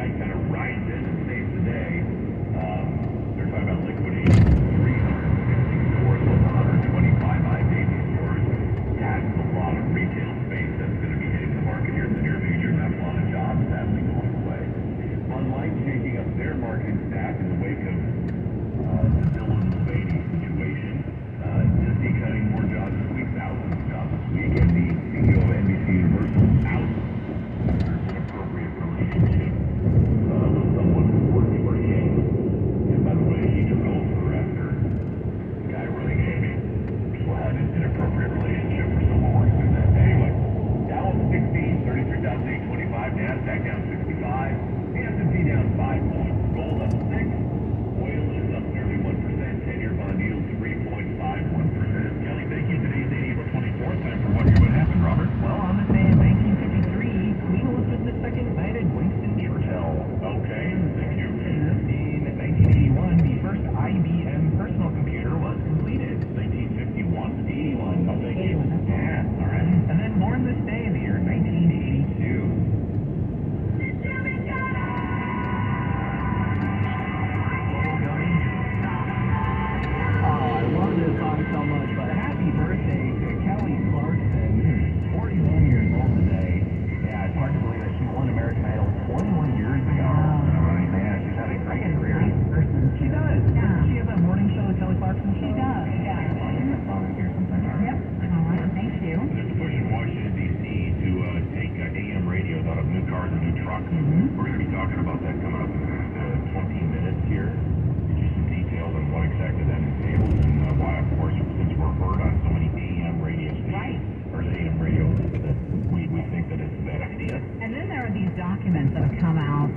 that kind of rides in and saves the day. They're talking about liquidating 360 stores with 125 iBaby stores. That's a lot of retail space that's going to be hitting the market here in the near future. That's a lot of jobs sadly going away. Bud Light shaking up their marketing staff in the wake of the Dylan Mulvaney situation. Disney cutting more jobs this week, thousands of jobs this week, and the CEO of NBC Universal out. There's an appropriate relationship with someone who worked for King. And by the way, he took over after the guy running Amy. People had an inappropriate relationship for someone working with that. Anyway, Dow up 16, 33,825, NASDAQ down 65, the S&P down 5 points, gold up 6, oil is up nearly 1%, 10-year bond yield 3.51%. Kelly, thank you. Today's date, April 24th. Time for what happened, Robert? Well, on this day in 1953, Queen Elizabeth II knighted Winston Churchill. Okay, thank you. In 1981, the first IBM personal computer was completed. 1951? 81. Oh, thank you. Yeah, all right. And then born this day in the year 1982. I love this song so much, but happy birthday to Kelly Clarkson, 41 years old today. Yeah, it's hard to believe that she won American Idol 21 years ago. All right, man, she's had a great career. She does. Yeah. She has a morning show with Kelly Clarkson. She does, yeah. I'll give her a song here sometime. Yep. All right, thank you. There's a push in Washington, D.C. to take AM radios out of new cars and new trucks. We're going to be talking about that coming up in 20 minutes here. Get you some details on what exactly that entails and why, of course, since we're heard on so many AM radio stations, Right. or AM radio, that we think that it's a bad idea. And then there are these documents that have come out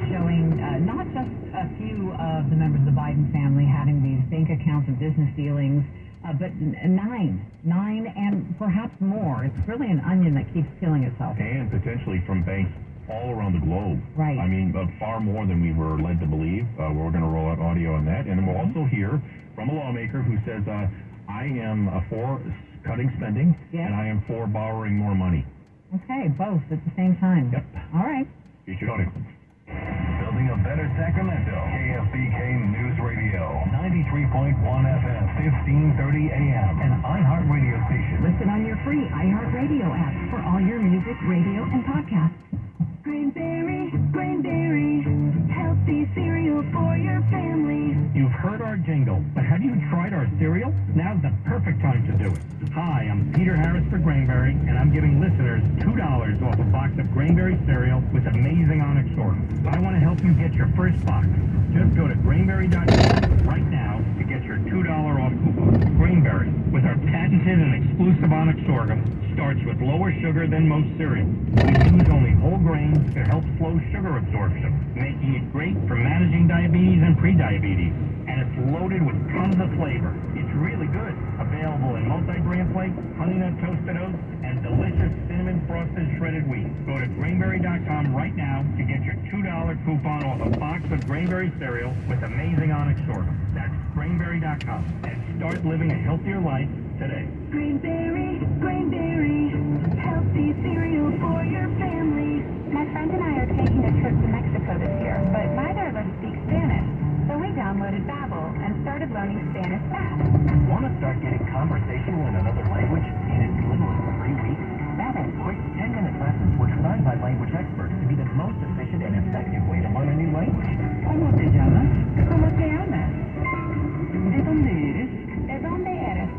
showing not just a few of the members of the Biden family having these bank accounts and business dealings, but nine and perhaps more. It's really an onion that keeps peeling itself. And potentially from banks all around the globe. Right. I mean, far more than we were led to believe. We're going to roll out audio on that. And we'll also hear from a lawmaker who says, I am for cutting spending, Yes. and I am for borrowing more money. Okay, both at the same time. Yep. All right. Future audio. Building a better Sacramento. KFBK News Radio. 93.1 FM, 1530 AM. An iHeartRadio station. Listen on your free iHeartRadio app for all your music, radio, and podcasts. Grainberry, healthy cereal for your family. You've heard our jingle, but have you tried our cereal? Now's the perfect time to do it. Hi, I'm Peter Harris for Grainberry, and I'm giving listeners $2 off a box of Grainberry cereal with amazing onyx sorghum. I want to help you get your first box. Just go to grainberry.com right now to get your $2 off coupon. Grainberry, with our patented and exclusive onyx sorghum, starts with lower sugar than most cereals. We use only whole grains to help slow sugar absorption, making it great for managing diabetes and prediabetes. And it's loaded with tons of flavor. It's really good. Available in multi-grain flakes, honey nut toasted oats, and delicious cinnamon frosted shredded wheat. Go to grainberry.com right now to get your $2 coupon off a box of Grainberry cereal with amazing onyx sorghum. That's grainberry.com. And start living a healthier life today. Grainberry, healthy cereal for your family. My friend and I are taking a trip to Mexico this year, but neither of us speak Spanish. So we downloaded Babbel and started learning Spanish fast. Want to start getting conversational in another language in as little as 3 weeks? Babbel's quick 10-minute lessons were designed by language experts to be the most efficient and effective way to learn a new language. ¿Cómo te llamas? ¿Cómo te llamas? ¿De dónde eres? ¿De dónde eres?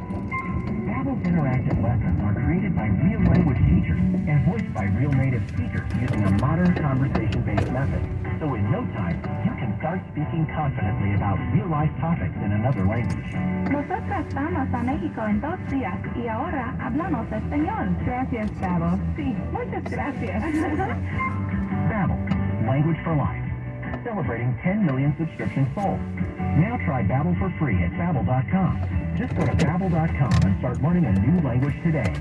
Babbel's interactive lessons are created by real language teachers and voiced by real native speakers using a modern conversation-based method. So in no time, you can start speaking confidently about real-life topics in another language. Nosotros vamos a México en 2 días y ahora hablamos español. Gracias, Babbel. Sí, muchas gracias. Babbel, language for life. Celebrating 10 million subscriptions sold. Now try Babbel for free at Babbel.com. Just go to Babbel.com and start learning a new language today.